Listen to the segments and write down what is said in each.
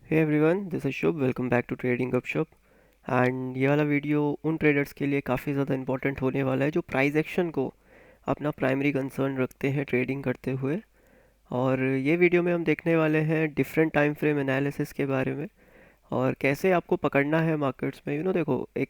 Hey everyone, this is Shubh. Welcome back to trading Gupshup. And ये वाला video उन traders के लिए काफ़ी ज़्यादा इंपॉर्टेंट होने वाला है जो प्राइस एक्शन को अपना प्राइमरी कंसर्न रखते हैं ट्रेडिंग करते हुए। और ये वीडियो में हम देखने वाले हैं डिफरेंट टाइम फ्रेम एनालिसिस के बारे में और कैसे आपको पकड़ना है मार्केट्स में। देखो, एक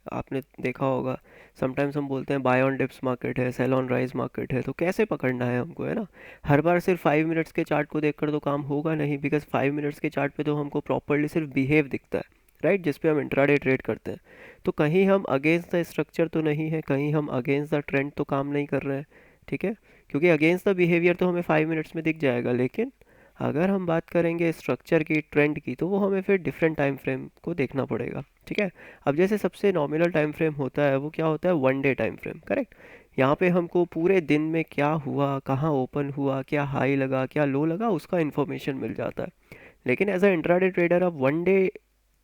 आपने देखा होगा, समटाइम्स हम बोलते हैं बाय ऑन डिप्स मार्केट है, सेल ऑन राइज मार्केट है। तो कैसे पकड़ना है हमको, है ना। हर बार सिर्फ 5 मिनट्स के चार्ट को देखकर तो काम होगा नहीं, बिकॉज 5 मिनट्स के चार्ट पे तो हमको प्रॉपरली सिर्फ बिहेव दिखता है, राइट, जिसपे हम इंट्राडे ट्रेड करते हैं। तो कहीं हम अगेंस्ट द स्ट्रक्चर तो नहीं है, कहीं हम अगेंस्ट द ट्रेंड तो काम नहीं कर रहे हैं, ठीक है। क्योंकि अगेंस्ट द बिहेवियर तो हमें 5 मिनट्स में दिख जाएगा, लेकिन अगर हम बात करेंगे स्ट्रक्चर की, ट्रेंड की, तो वो हमें फिर डिफरेंट टाइम फ्रेम को देखना पड़ेगा, ठीक है। अब जैसे सबसे नॉमिनल टाइम फ्रेम होता है वो क्या होता है, 1 डे टाइम फ्रेम, करेक्ट। यहाँ पे हमको पूरे दिन में क्या हुआ, कहाँ ओपन हुआ, क्या हाई लगा, क्या लो लगा, उसका इन्फॉर्मेशन मिल जाता है। लेकिन एज अ इंट्राडे ट्रेडर आप 1 डे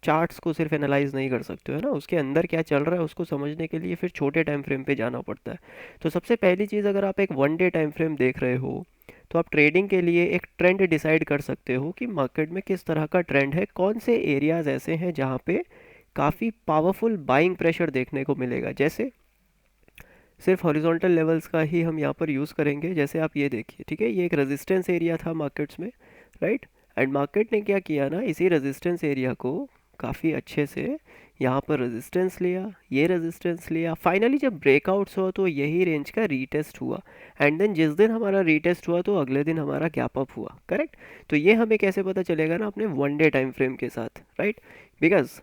चार्ट्स को सिर्फ एनालाइज नहीं कर सकते हो, है ना। उसके अंदर क्या चल रहा है उसको समझने के लिए फिर छोटे टाइम फ्रेम पे जाना पड़ता है। तो सबसे पहली चीज़, अगर आप एक 1 डे टाइम फ्रेम देख रहे हो तो आप ट्रेडिंग के लिए एक ट्रेंड डिसाइड कर सकते हो कि मार्केट में किस तरह का ट्रेंड है, कौन से एरियाज ऐसे हैं जहाँ पे काफ़ी पावरफुल बाइंग प्रेशर देखने को मिलेगा। जैसे सिर्फ हॉरिजॉन्टल लेवल्स का ही हम यहाँ पर यूज़ करेंगे। जैसे आप ये देखिए, ठीक है, ये एक रेजिस्टेंस एरिया था मार्केट्स में, राइट। एंड मार्केट ने क्या किया ना, इसी रेजिस्टेंस एरिया को काफ़ी अच्छे से यहाँ पर रेजिस्टेंस लिया, ये रेजिस्टेंस लिया। फाइनली जब ब्रेकआउट्स हुआ तो यही रेंज का रीटेस्ट हुआ। एंड देन जिस दिन हमारा रीटेस्ट हुआ तो अगले दिन हमारा गैप अप हुआ, करेक्ट। तो ये हमें कैसे पता चलेगा ना, अपने 1 डे टाइम फ्रेम के साथ, राइट। बिकॉज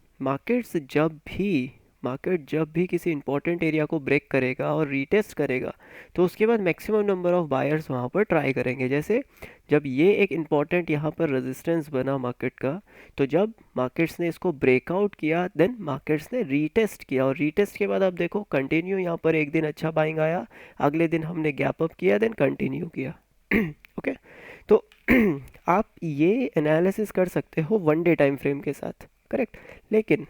मार्केट जब भी किसी इंपॉर्टेंट एरिया को ब्रेक करेगा और रीटेस्ट करेगा तो उसके बाद मैक्सिमम नंबर ऑफ बायर्स वहाँ पर ट्राई करेंगे। जैसे जब ये एक इम्पॉर्टेंट यहाँ पर रेजिस्टेंस बना मार्केट का, तो जब मार्केट्स ने इसको ब्रेकआउट किया देन मार्केट्स ने रीटेस्ट किया, और रीटेस्ट के बाद आप देखो कंटिन्यू यहाँ पर एक दिन अच्छा बाइंग आया, अगले दिन हमने गैप अप किया, देन कंटिन्यू किया। ओके। तो आप ये एनालिसिस कर सकते हो 1 डे टाइम फ्रेम के साथ, करेक्ट। लेकिन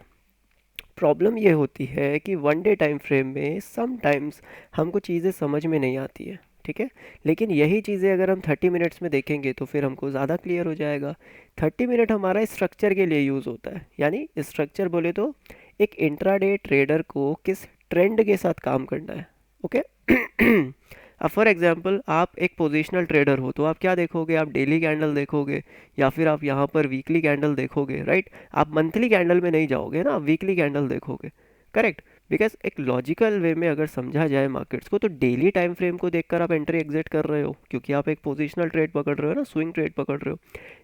प्रॉब्लम ये होती है कि 1 डे टाइम फ्रेम में समटाइम्स हमको चीज़ें समझ में नहीं आती है, ठीक है। लेकिन यही चीज़ें अगर हम 30 मिनट्स में देखेंगे तो फिर हमको ज़्यादा क्लियर हो जाएगा। 30 मिनट हमारा स्ट्रक्चर के लिए यूज़ होता है, यानी स्ट्रक्चर बोले तो एक इंट्राडे ट्रेडर को किस ट्रेंड के साथ काम करना है, ओके। अब फॉर एग्जांपल आप एक पोजिशनल ट्रेडर हो तो आप क्या देखोगे, आप डेली कैंडल देखोगे या फिर आप यहाँ पर वीकली कैंडल देखोगे, राइट। आप मंथली कैंडल में नहीं जाओगे ना, आप वीकली कैंडल देखोगे, करेक्ट। बिकॉज एक लॉजिकल वे में अगर समझा जाए मार्केट्स को, तो डेली टाइम फ्रेम को देखकर आप एंट्री एग्जिट कर रहे हो क्योंकि आप एक पोजिशनल ट्रेड पकड़ रहे हो ना, स्विंग ट्रेड पकड़ रहे हो।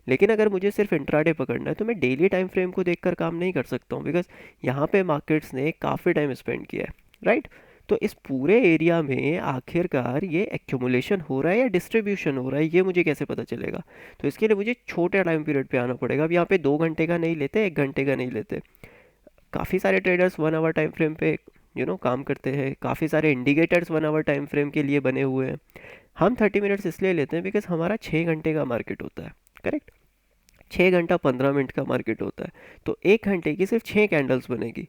लेकिन अगर मुझे सिर्फ इंट्राडे पकड़ना है तो मैं डेली टाइम फ्रेम को देखकर काम नहीं कर सकता हूँ, बिकॉज यहाँ पे मार्केट्स ने काफ़ी टाइम स्पेंड किया है, राइट। तो इस पूरे एरिया में आखिरकार ये एक्यूमुलेशन हो रहा है या डिस्ट्रीब्यूशन हो रहा है, ये मुझे कैसे पता चलेगा। तो इसके लिए मुझे छोटे टाइम पीरियड पे आना पड़ेगा। अब यहाँ पे 2 घंटे का नहीं लेते, 1 घंटे का नहीं लेते। काफ़ी सारे ट्रेडर्स 1 आवर टाइम फ्रेम पे काम करते हैं, काफ़ी सारे इंडिकेटर्स 1 आवर टाइम फ्रेम के लिए बने हुए हैं। हम 30 मिनट्स इसलिए लेते हैं बिकॉज हमारा 6 घंटे का मार्केट होता है, करेक्ट। 6 घंटा 15 मिनट का मार्केट होता है, तो 1 घंटे की सिर्फ 6 कैंडल्स बनेगी।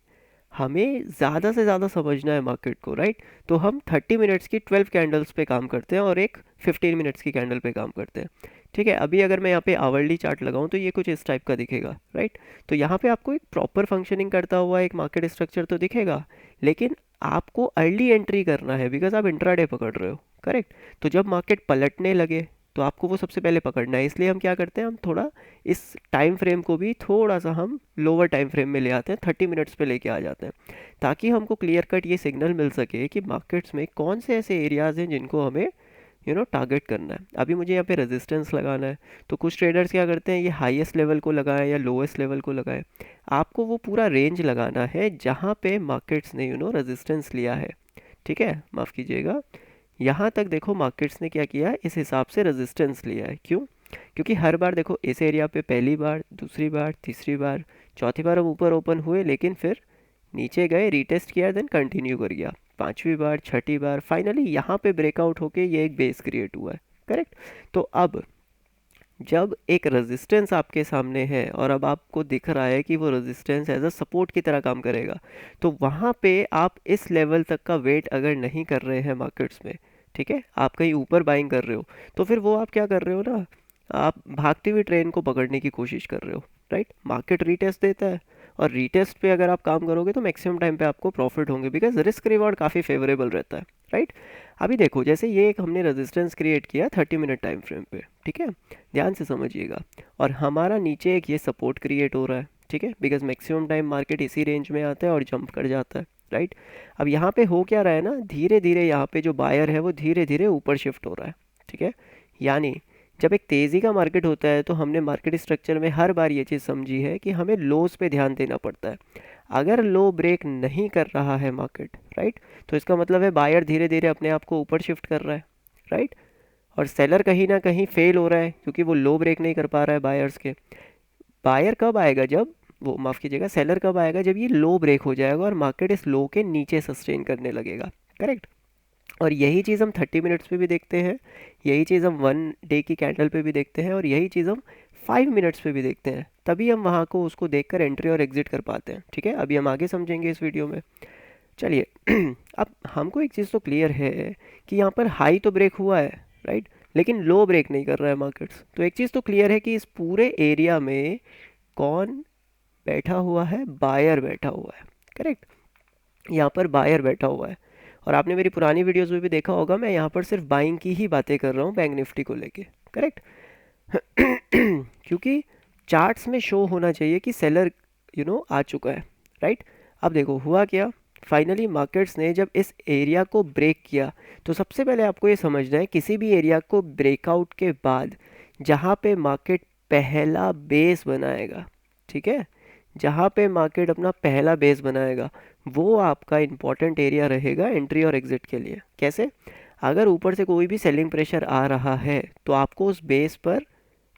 हमें ज़्यादा से ज़्यादा समझना है मार्केट को, राइट। तो हम 30 मिनट्स की 12 कैंडल्स पे काम करते हैं और एक 15 मिनट्स की कैंडल पे काम करते हैं, ठीक है। अभी अगर मैं यहाँ पे आवरली चार्ट लगाऊं तो ये कुछ इस टाइप का दिखेगा, राइट। तो यहाँ पे आपको एक प्रॉपर फंक्शनिंग करता हुआ एक मार्केट स्ट्रक्चर तो दिखेगा, लेकिन आपको अर्ली एंट्री करना है बिकॉज आप इंट्राडे पकड़ रहे हो, करेक्ट। तो जब मार्केट पलटने लगे तो आपको वो सबसे पहले पकड़ना है। इसलिए हम क्या करते हैं, हम थोड़ा इस टाइम फ्रेम को भी थोड़ा सा हम लोअर टाइम फ्रेम में ले आते हैं, 30 मिनट्स पे लेके आ जाते हैं, ताकि हमको क्लियर कट ये सिग्नल मिल सके कि मार्केट्स में कौन से ऐसे एरियाज हैं जिनको हमें टारगेट करना है। अभी मुझे यहाँ पे रेजिस्टेंस लगाना है, तो कुछ ट्रेडर्स क्या करते हैं, ये हाईएस्ट लेवल को लगाएं या लोएस्ट लेवल को लगाएं। आपको वो पूरा रेंज लगाना है जहाँ पे मार्केट्स ने रेजिस्टेंस लिया है, ठीक है, माफ़ कीजिएगा। यहाँ तक देखो मार्केट्स ने क्या किया, इस हिसाब से रेजिस्टेंस लिया है। क्यों? क्योंकि हर बार देखो इस एरिया पे पहली बार, दूसरी बार, तीसरी बार, चौथी बार हम ऊपर ओपन हुए, लेकिन फिर नीचे गए, रीटेस्ट किया, देन कंटिन्यू कर गया। पांचवी बार, छठी बार, फाइनली यहाँ पे ब्रेकआउट होके ये एक बेस क्रिएट हुआ है, करेक्ट। तो अब जब एक रेजिस्टेंस आपके सामने है और अब आपको दिख रहा है कि वो रेजिस्टेंस एज अ सपोर्ट की तरह काम करेगा, तो वहाँ पे आप इस लेवल तक का वेट अगर नहीं कर रहे हैं मार्केट्स में, ठीक है, आप कहीं ऊपर बाइंग कर रहे हो, तो फिर वो आप क्या कर रहे हो ना, आप भागती हुई ट्रेन को पकड़ने की कोशिश कर रहे हो, राइट। मार्केट रीटेस्ट देता है और रीटेस्ट पे अगर आप काम करोगे तो मैक्सिमम टाइम पे आपको प्रॉफिट होंगे, बिकॉज रिस्क रिवॉर्ड काफ़ी फेवरेबल रहता है, राइट। अभी देखो, जैसे ये एक हमने रेजिस्टेंस क्रिएट किया 30 मिनट टाइम फ्रेम पे, ठीक है, ध्यान से समझिएगा। और हमारा नीचे एक ये सपोर्ट क्रिएट हो रहा है, ठीक है, बिकॉज मैक्सिमम टाइम मार्केट इसी रेंज में आता है और जंप कर जाता है, राइट। अब यहाँ पे हो क्या रहा है ना, धीरे धीरे यहाँ पे जो बायर है वो धीरे धीरे ऊपर शिफ्ट हो रहा है, ठीक है। यानी जब एक तेज़ी का मार्केट होता है तो हमने मार्केट स्ट्रक्चर में हर बार ये चीज़ समझी है कि हमें लोस पे ध्यान देना पड़ता है। अगर लो ब्रेक नहीं कर रहा है मार्केट, राइट, तो इसका मतलब है बायर धीरे धीरे अपने आप को ऊपर शिफ्ट कर रहा है, राइट। और सेलर कहीं ना कहीं फेल हो रहा है क्योंकि वो लो ब्रेक नहीं कर पा रहा है बायर्स के। बायर कब आएगा, जब वो, माफ़ कीजिएगा, सेलर कब आएगा, जब ये लो ब्रेक हो जाएगा और मार्केट इस लो के नीचे सस्टेन करने लगेगा, करेक्ट। और यही चीज़ हम 30 मिनट्स पे भी देखते हैं, यही चीज़ हम 1 डे की कैंडल पे भी देखते हैं, और यही चीज़ हम 5 मिनट्स पे भी देखते हैं। तभी हम वहाँ को उसको देखकर एंट्री और एग्जिट कर पाते हैं, ठीक है। अभी हम आगे समझेंगे इस वीडियो में। चलिए अब हमको एक चीज़ तो क्लियर है कि यहाँ पर हाई तो ब्रेक हुआ है, राइट, लेकिन लो ब्रेक नहीं कर रहा है मार्केट्स। तो एक चीज़ तो क्लियर है कि इस पूरे एरिया में कौन बैठा हुआ है, बायर बैठा हुआ है, करेक्ट। यहाँ पर बायर बैठा हुआ है। और आपने मेरी पुरानी वीडियोस में भी देखा होगा, मैं यहाँ पर सिर्फ बाइंग की ही बातें कर रहा हूँ बैंक निफ्टी को लेके, करेक्ट। क्योंकि चार्ट्स में शो होना चाहिए कि सेलर आ चुका है, राइट। अब देखो हुआ क्या, फाइनली मार्केट्स ने जब इस एरिया को ब्रेक किया, तो सबसे पहले आपको ये समझना है किसी भी एरिया को ब्रेकआउट के बाद जहाँ पे मार्केट पहला बेस बनाएगा, ठीक है, जहाँ पे मार्केट अपना पहला बेस बनाएगा वो आपका इम्पॉर्टेंट एरिया रहेगा एंट्री और एग्जिट के लिए। कैसे, अगर ऊपर से कोई भी सेलिंग प्रेशर आ रहा है तो आपको उस बेस पर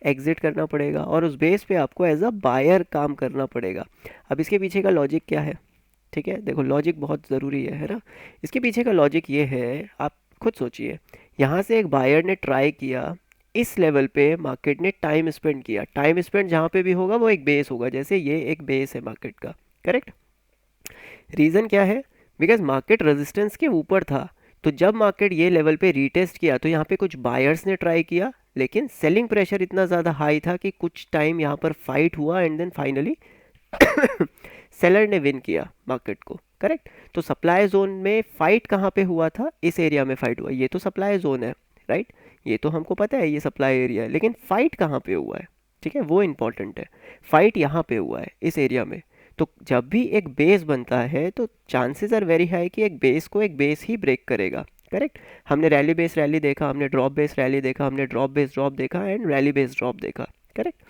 एग्जिट करना पड़ेगा और उस बेस पे आपको एज अ बायर काम करना पड़ेगा। अब इसके पीछे का लॉजिक क्या है, ठीक है, देखो लॉजिक बहुत ज़रूरी है ना। इसके पीछे का लॉजिक ये है, आप खुद सोचिए, यहाँ से एक बायर ने ट्राई किया, इस लेवल पे मार्केट ने टाइम स्पेंड किया। टाइम स्पेंड जहाँ पे भी होगा वो एक बेस होगा, जैसे ये एक बेस है मार्केट का, करेक्ट। रीज़न क्या है, बिकॉज मार्केट रेजिस्टेंस के ऊपर था। तो जब मार्केट ये लेवल पे रीटेस्ट किया तो यहाँ पे कुछ बायर्स ने ट्राई किया, लेकिन सेलिंग प्रेशर इतना ज़्यादा हाई था कि कुछ टाइम यहाँ पर फाइट हुआ एंड देन फाइनली सेलर ने विन किया मार्केट को, करेक्ट। तो सप्लाई जोन में फाइट कहाँ पे हुआ था, इस एरिया में फाइट हुआ। ये तो सप्लाई जोन है, राइट, ये तो हमको पता है ये सप्लाई एरिया है, लेकिन फाइट कहाँ पे हुआ है, ठीक है, वो इम्पोर्टेंट है। फाइट यहाँ पे हुआ है इस एरिया में। तो जब भी एक बेस बनता है तो चांसेस आर वेरी हाई कि एक बेस को एक बेस ही ब्रेक करेगा, करेक्ट। हमने रैली बेस रैली देखा, हमने ड्रॉप बेस रैली देखा, हमने ड्रॉप बेस ड्रॉप देखा एंड रैली बेस ड्रॉप देखा, करेक्ट।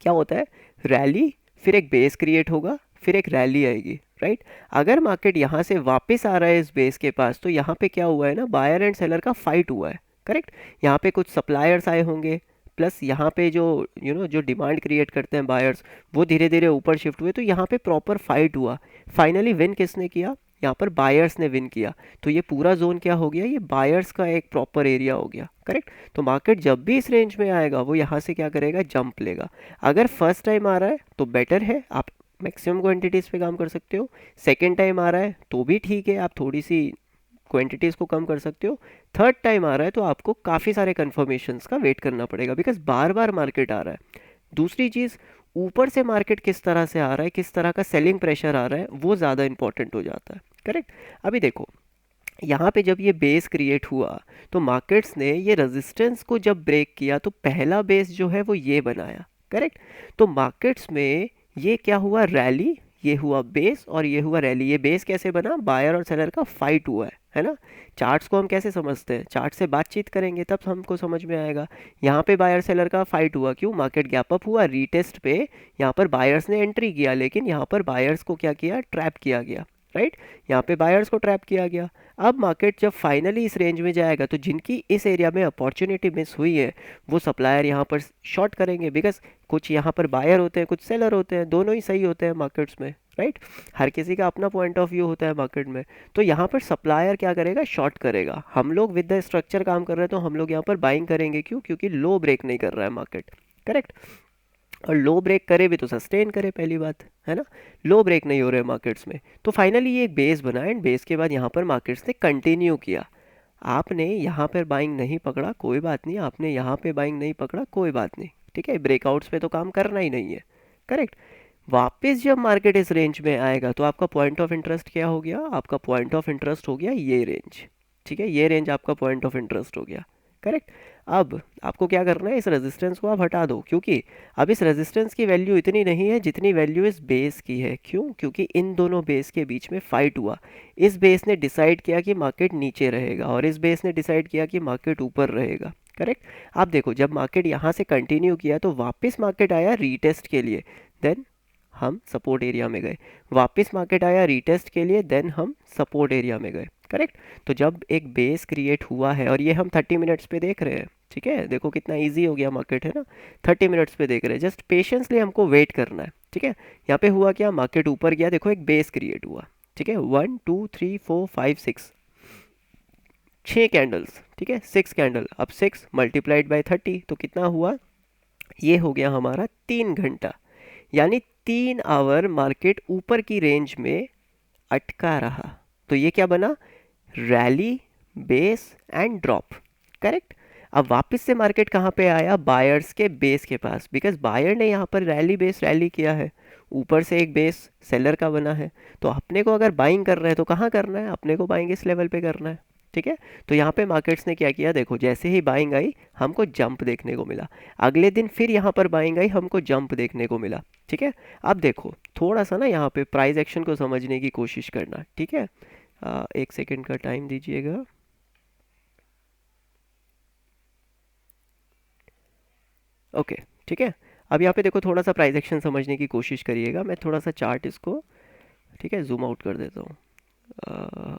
क्या होता है, रैली, फिर एक बेस क्रिएट होगा, फिर एक रैली आएगी, राइट। अगर मार्केट यहाँ से वापस आ रहा है इस बेस के पास, तो यहाँ पे क्या हुआ है ना, बायर एंड सेलर का फाइट हुआ है, करेक्ट। यहाँ पे कुछ सप्लायर्स आए होंगे, प्लस यहाँ पे जो जो डिमांड क्रिएट करते हैं बायर्स, वो धीरे धीरे ऊपर शिफ्ट हुए, तो यहाँ पे प्रॉपर फाइट हुआ। फाइनली विन किसने किया, यहाँ पर बायर्स ने विन किया। तो ये पूरा जोन क्या हो गया, ये बायर्स का एक प्रॉपर एरिया हो गया, करेक्ट। तो मार्केट जब भी इस रेंज में आएगा वो यहाँ से क्या करेगा, जंप लेगा। अगर फर्स्ट टाइम आ रहा है तो बेटर है, आप मैक्सिमम क्वांटिटीज़ पे काम कर सकते हो। सेकेंड टाइम आ रहा है तो भी ठीक है, आप थोड़ी सी क्वांटिटीज़ को कम कर सकते हो। थर्ड टाइम आ रहा है तो आपको काफ़ी सारे कन्फर्मेशंस का वेट करना पड़ेगा, बिकॉज बार बार मार्केट आ रहा है। दूसरी चीज़, ऊपर से मार्केट किस तरह से आ रहा है, किस तरह का सेलिंग प्रेशर आ रहा है, वो ज़्यादा इंपॉर्टेंट हो जाता है, करेक्ट। अभी देखो, यहाँ पे जब ये बेस क्रिएट हुआ तो मार्केट्स ने ये रेजिस्टेंस को जब ब्रेक किया तो पहला बेस जो है वो ये बनाया, करेक्ट। तो मार्केट्स में ये क्या हुआ, रैली, ये हुआ बेस और ये हुआ रैली। ये बेस कैसे बना, बायर और सेलर का फाइट हुआ है ना। चार्ट्स को हम कैसे समझते हैं, चार्ट से बातचीत करेंगे तब हमको समझ में आएगा। यहाँ पे बायर सेलर का फाइट हुआ, क्यों, मार्केट गैप अप हुआ, रीटेस्ट पे यहाँ पर बायर्स ने एंट्री किया, लेकिन यहाँ पर बायर्स को क्या किया, ट्रैप किया गया, राइट। यहाँ पे बायर्स को ट्रैप किया गया। अब मार्केट जब फाइनली इस रेंज में जाएगा तो जिनकी इस एरिया में अपॉर्चुनिटी मिस हुई है वो सप्लायर यहाँ पर शॉर्ट करेंगे, बिकॉज कुछ यहाँ पर बायर होते हैं, कुछ सेलर होते हैं, दोनों ही सही होते हैं मार्केट्स में, राइट। हर किसी का अपना पॉइंट ऑफ व्यू होता है मार्केट में। तो यहाँ पर सप्लायर क्या करेगा, शॉर्ट करेगा। हम लोग विद द स्ट्रक्चर काम कर रहे हैं तो हम लोग यहाँ पर बाइंग करेंगे, क्यों, क्योंकि लो ब्रेक नहीं कर रहा है मार्केट, करेक्ट। और लो ब्रेक करे भी तो सस्टेन करे, पहली बात है ना। लो ब्रेक नहीं हो रहे मार्केट्स में, तो फाइनली ये एक बेस बना एंड बेस के बाद यहाँ पर मार्केट्स ने कंटिन्यू किया। आपने यहाँ पर बाइंग नहीं पकड़ा कोई बात नहीं, आपने यहाँ पे बाइंग नहीं पकड़ा कोई बात नहीं, ठीक है, ब्रेकआउट्स पे तो काम करना ही नहीं है, करेक्ट। वापस जब मार्केट इस रेंज में आएगा तो आपका पॉइंट ऑफ इंटरेस्ट क्या हो गया, आपका पॉइंट ऑफ इंटरेस्ट हो गया ये रेंज, ठीक है, ये रेंज आपका पॉइंट ऑफ इंटरेस्ट हो गया, करेक्ट। अब आपको क्या करना है, इस रेजिस्टेंस को आप हटा दो, क्योंकि अब इस रेजिस्टेंस की वैल्यू इतनी नहीं है जितनी वैल्यू इस बेस की है। क्यों? क्योंकि इन दोनों बेस के बीच में फाइट हुआ। इस बेस ने डिसाइड किया कि मार्केट नीचे रहेगा और इस बेस ने डिसाइड किया कि मार्केट ऊपर रहेगा, करेक्ट। आप देखो जब मार्केट यहाँ से कंटिन्यू किया तो वापस मार्केट आया रीटेस्ट के लिए, देन हम सपोर्ट एरिया में गए, वापस मार्केट आया रीटेस्ट के लिए, देन हम सपोर्ट एरिया में गए, करेक्ट। तो जब एक बेस क्रिएट हुआ है, और ये हम 30 मिनट्स पे देख रहे हैं, ठीक है, देखो कितना इजी हो गया मार्केट, है ना, 30 मिनट्स पे देख रहे हैं, जस्ट पेशेंसली हमको वेट करना है, ठीक है। यहाँ पे हुआ क्या, मार्केट ऊपर गया, देखो एक बेस क्रिएट हुआ, ठीक है, 1 2 3 4 5 6, 6 कैंडल्स, ठीक है, 6 कैंडल, अब 6 मल्टीप्लाइड बाई 30 तो कितना हुआ, ये हो गया हमारा 3 घंटा, यानी 3 आवर मार्केट ऊपर की रेंज में अटका रहा। तो ये क्या बना, rally, base and drop, correct. अब वापस से मार्केट कहाँ पे आया, बायर्स के बेस के पास, बिकॉज बायर ने यहाँ पर रैली बेस रैली किया है, ऊपर से एक बेस सेलर का बना है, तो अपने को अगर बाइंग कर रहे हैं तो कहाँ करना है, अपने को बाइंग इस लेवल पे करना है, ठीक है। तो यहाँ पे मार्केट्स ने क्या किया, देखो जैसे ही बाइंग आई हमको जंप देखने को मिला, अगले दिन फिर यहाँ पर बाइंग आई, हमको जंप देखने को मिला, ठीक है। अब देखो थोड़ा सा ना यहाँ पे प्राइस एक्शन को समझने की कोशिश करना, ठीक है। 1 सेकेंड का टाइम दीजिएगा। ओके, ठीक है। अब यहाँ पे देखो थोड़ा सा प्राइस एक्शन समझने की कोशिश करिएगा, मैं थोड़ा सा चार्ट इसको, ठीक है, जूम आउट कर देता हूँ।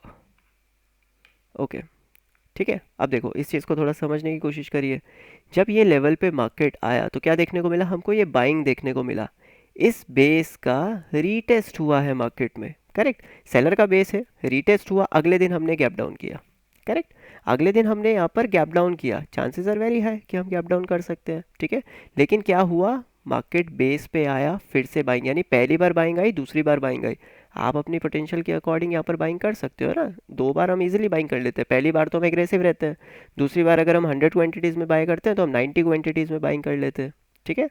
ओके, ठीक है। अब देखो इस चीज़ को थोड़ा समझने की कोशिश करिए, जब ये लेवल पे मार्केट आया तो क्या देखने को मिला हमको, ये बाइंग देखने को मिला, इस बेस का रीटेस्ट हुआ है मार्केट में, करेक्ट। सेलर का बेस है, रीटेस्ट हुआ, अगले दिन हमने गैप डाउन किया, करेक्ट। अगले दिन हमने यहाँ पर गैप डाउन किया, चांसेस आर वेरी हाई कि हम गैप डाउन कर सकते हैं, ठीक है। लेकिन क्या हुआ, मार्केट बेस पे आया, फिर से बाइंग, यानी पहली बार बाइंग आई, दूसरी बार बाइंग आई, आप अपनी पोटेंशियल के अकॉर्डिंग यहाँ पर बाइंग कर सकते हो ना, 2 बार हम इजीली बाइंग कर लेते हैं, पहली बार तो हम एग्रेसिव रहते हैं, दूसरी बार अगर हम 100 क्वांटिटीज़ में बाय करते हैं तो हम 90 क्वांटिटीज़ में बाइंग कर लेते हैं, ठीक है।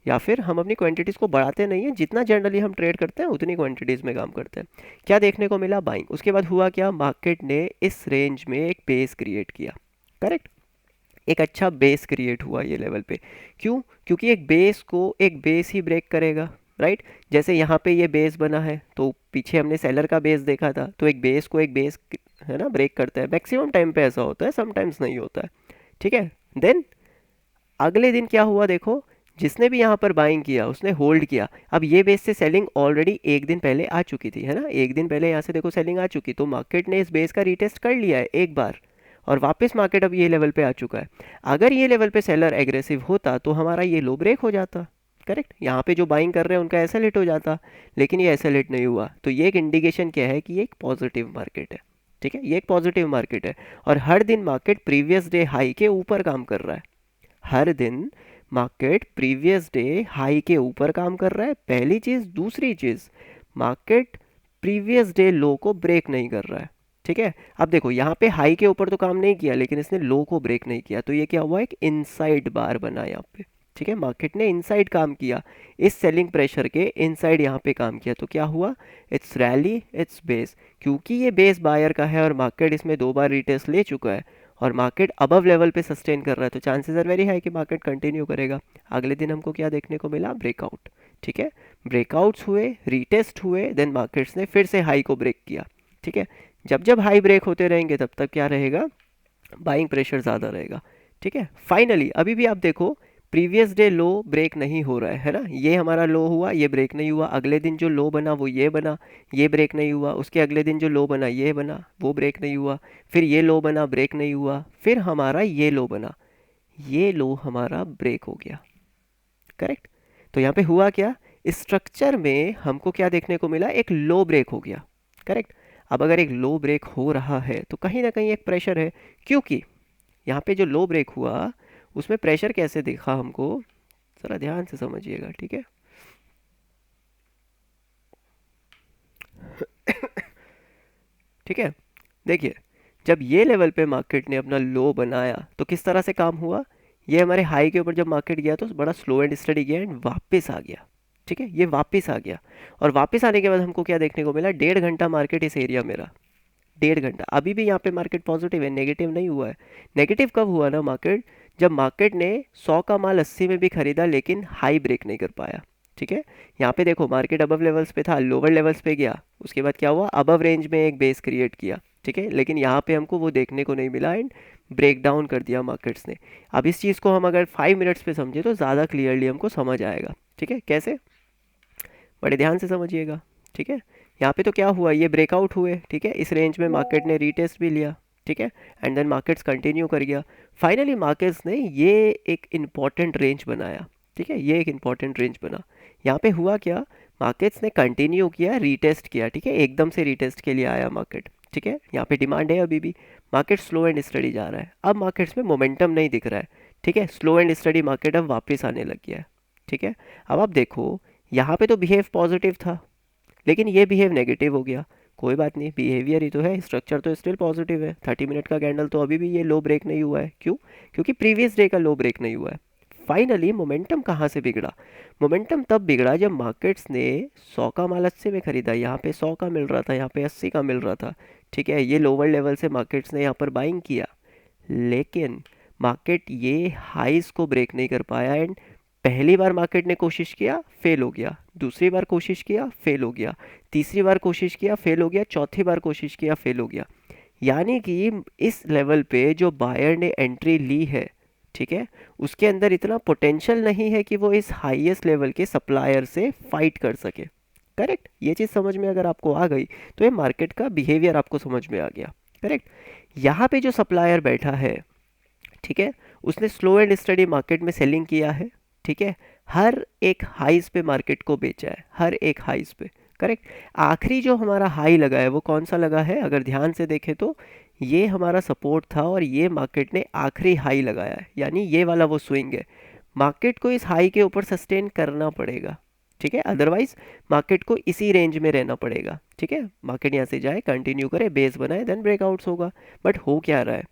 या फिर हम अपनी क्वांटिटीज़ को बढ़ाते नहीं हैं, जितना जनरली हम ट्रेड करते हैं उतनी क्वांटिटीज़ में काम करते हैं। क्या देखने को मिला, बाइंग, उसके बाद हुआ क्या, मार्केट ने इस रेंज में एक बेस क्रिएट किया, करेक्ट। एक अच्छा बेस क्रिएट हुआ ये लेवल पे, क्यों, क्योंकि एक बेस को एक बेस ही ब्रेक करेगा, राइट। जैसे यहाँ पे ये बेस बना है तो पीछे हमने सेलर का बेस देखा था, तो एक बेस को एक बेस, है ना, ब्रेक करता है, मैक्सिमम टाइम पे ऐसा होता है, समटाइम्स नहीं होता है, ठीक है। देन अगले दिन क्या हुआ, देखो जिसने भी यहाँ पर बाइंग किया उसने होल्ड किया, अब ये बेस से सेलिंग ऑलरेडी एक दिन पहले आ चुकी थी, है ना, एक दिन पहले यहाँ से देखो सेलिंग आ चुकी, तो मार्केट ने इस बेस का रीटेस्ट कर लिया है एक बार, और वापस मार्केट अब ये लेवल पे आ चुका है। अगर ये लेवल पे सेलर एग्रेसिव होता तो हमारा ये लो ब्रेक हो जाता, करेक्ट, यहाँ पे जो बाइंग कर रहे हैं उनका ऐसा हिट हो जाता, लेकिन ये ऐसा हिट नहीं हुआ, तो ये एक इंडिकेशन क्या है कि ये एक पॉजिटिव मार्केट है, ठीक है, ये एक पॉजिटिव मार्केट है। और हर दिन मार्केट प्रीवियस डे हाई के ऊपर काम कर रहा है, हर दिन मार्केट प्रीवियस डे हाई के ऊपर काम कर रहा है, पहली चीज़, दूसरी चीज़, मार्केट प्रीवियस डे लो को ब्रेक नहीं कर रहा है, ठीक है। अब देखो यहाँ पे हाई के ऊपर तो काम नहीं किया, लेकिन इसने लो को ब्रेक नहीं किया, तो ये क्या हुआ, एक इनसाइड बार बना यहाँ पे, ठीक है, मार्केट ने इनसाइड काम किया, इस सेलिंग प्रेशर के इनसाइड यहाँ पे काम किया, तो क्या हुआ, इट्स रैली, इट्स बेस, क्योंकि ये बेस बायर का है और मार्केट इसमें 2 बार रिटेस्ट ले चुका है और मार्केट अबव लेवल पे सस्टेन कर रहा है, तो चांसेस आर वेरी हाई कि मार्केट कंटिन्यू करेगा। अगले दिन हमको क्या देखने को मिला, ब्रेकआउट, ठीक है, ब्रेकआउट्स हुए, रीटेस्ट हुए, देन मार्केट्स ने फिर से हाई को ब्रेक किया, ठीक है। जब जब हाई ब्रेक होते रहेंगे तब तक क्या रहेगा, बाइंग प्रेशर ज़्यादा रहेगा, ठीक है। फाइनली अभी भी आप देखो प्रीवियस डे लो ब्रेक नहीं हो रहा है ना, ये हमारा लो हुआ, ये ब्रेक नहीं हुआ, अगले दिन जो लो बना वो ये बना, ये ब्रेक नहीं हुआ, उसके अगले दिन जो लो बना ये बना, वो ब्रेक नहीं हुआ, फिर ये लो बना, ब्रेक नहीं हुआ, फिर हमारा ये लो बना, ये लो हमारा ब्रेक हो गया, करेक्ट। तो यहाँ पे हुआ क्या, स्ट्रक्चर में हमको क्या देखने को मिला, एक लो ब्रेक हो गया, करेक्ट। अब अगर एक लो ब्रेक हो रहा है तो कहीं ना कहीं एक प्रेशर है, क्योंकि यहाँ पे जो लो ब्रेक हुआ उसमें प्रेशर कैसे दिखा हमको, ज़रा ध्यान से समझिएगा, ठीक है। ठीक है, देखिए जब ये लेवल पे मार्केट ने अपना लो बनाया तो किस तरह से काम हुआ, ये हमारे हाई के ऊपर जब मार्केट गया तो बड़ा स्लो एंड स्टडी गया एंड वापस आ गया। ठीक है, ये वापस आ गया और वापस आने के बाद हमको क्या देखने को मिला, 1.5 घंटा मार्केट इस एरिया में रहा। 1.5 घंटा अभी भी यहाँ पे मार्केट पॉजिटिव है, नेगेटिव नहीं हुआ है। नेगेटिव कब हुआ ना मार्केट, जब मार्केट ने 100 का माल 80 में भी खरीदा लेकिन हाई ब्रेक नहीं कर पाया। ठीक है, यहाँ पे देखो मार्केट अबव लेवल्स पे था, लोअर लेवल्स पे गया, उसके बाद क्या हुआ, अबव रेंज में एक बेस क्रिएट किया। ठीक है, लेकिन यहाँ पे हमको वो देखने को नहीं मिला एंड ब्रेक डाउन कर दिया मार्केट्स ने। अब इस चीज़ को हम अगर 5 मिनट्स पे समझे तो ज़्यादा क्लियरली हमको समझ आएगा। ठीक है, कैसे, बड़े ध्यान से समझिएगा। ठीक है, यहाँ पे तो क्या हुआ, ये ब्रेकआउट हुए। ठीक है, इस रेंज में मार्केट ने रीटेस्ट भी लिया। ठीक है, एंड देन मार्केट्स कंटिन्यू कर गया। फाइनली मार्केट्स ने ये एक इम्पॉर्टेंट रेंज बनाया। ठीक है, ये एक इम्पॉर्टेंट रेंज बना। यहाँ पे हुआ क्या, मार्केट्स ने कंटिन्यू किया, रीटेस्ट किया। ठीक है, एकदम से रीटेस्ट के लिए आया मार्केट। ठीक है, यहाँ पे डिमांड है अभी भी, मार्केट स्लो एंड स्टडी जा रहा है। अब मार्केट्स में मोमेंटम नहीं दिख रहा है। ठीक है, स्लो एंड स्टडी मार्केट अब वापस आने लग गया है। ठीक है, अब आप देखो यहाँ पे तो बिहेव पॉजिटिव था लेकिन ये बिहेव नेगेटिव हो गया। कोई बात नहीं, बिहेवियर ही तो है, स्ट्रक्चर तो स्टिल पॉजिटिव है। 30 मिनट का कैंडल तो अभी भी ये लो ब्रेक नहीं हुआ है। क्यों, क्योंकि प्रीवियस डे का लो ब्रेक नहीं हुआ है। फाइनली मोमेंटम कहाँ से बिगड़ा, मोमेंटम तब बिगड़ा जब मार्केट्स ने 100 का माल 80 में खरीदा। यहाँ पे 100 का मिल रहा था, यहाँ पे 80 का मिल रहा था। ठीक है, ये लोअर लेवल से मार्केट्स ने यहाँ पर बाइंग किया लेकिन मार्केट ये हाइस को ब्रेक नहीं कर पाया एंड पहली बार मार्केट ने कोशिश किया, फेल हो गया। दूसरी बार कोशिश किया, फेल हो गया। तीसरी बार कोशिश किया, फेल हो गया। चौथी बार कोशिश किया, फेल हो गया। यानी कि इस लेवल पे जो बायर ने एंट्री ली है, ठीक है, उसके अंदर इतना पोटेंशियल नहीं है कि वो इस हाईएस्ट लेवल के सप्लायर से फाइट कर सके। करेक्ट, ये चीज़ समझ में अगर आपको आ गई तो ये मार्केट का बिहेवियर आपको समझ में आ गया। करेक्ट, यहाँ पे जो सप्लायर बैठा है, ठीक है, उसने स्लो एंड स्टडी मार्केट में सेलिंग किया है। ठीक है, हर एक हाइज पे मार्केट को बेचा है, हर एक हाइज पे। करेक्ट, आखिरी जो हमारा हाई लगा है वो कौन सा लगा है, अगर ध्यान से देखें तो ये हमारा सपोर्ट था और ये मार्केट ने आखिरी हाई लगाया है, यानी ये वाला वो स्विंग है। मार्केट को इस हाई के ऊपर सस्टेन करना पड़ेगा। ठीक है, अदरवाइज मार्केट को इसी रेंज में रहना पड़ेगा। ठीक है, मार्केट यहाँ से जाए, कंटिन्यू करे, बेस बनाए, देन ब्रेकआउट्स होगा। बट हो क्या रहा है,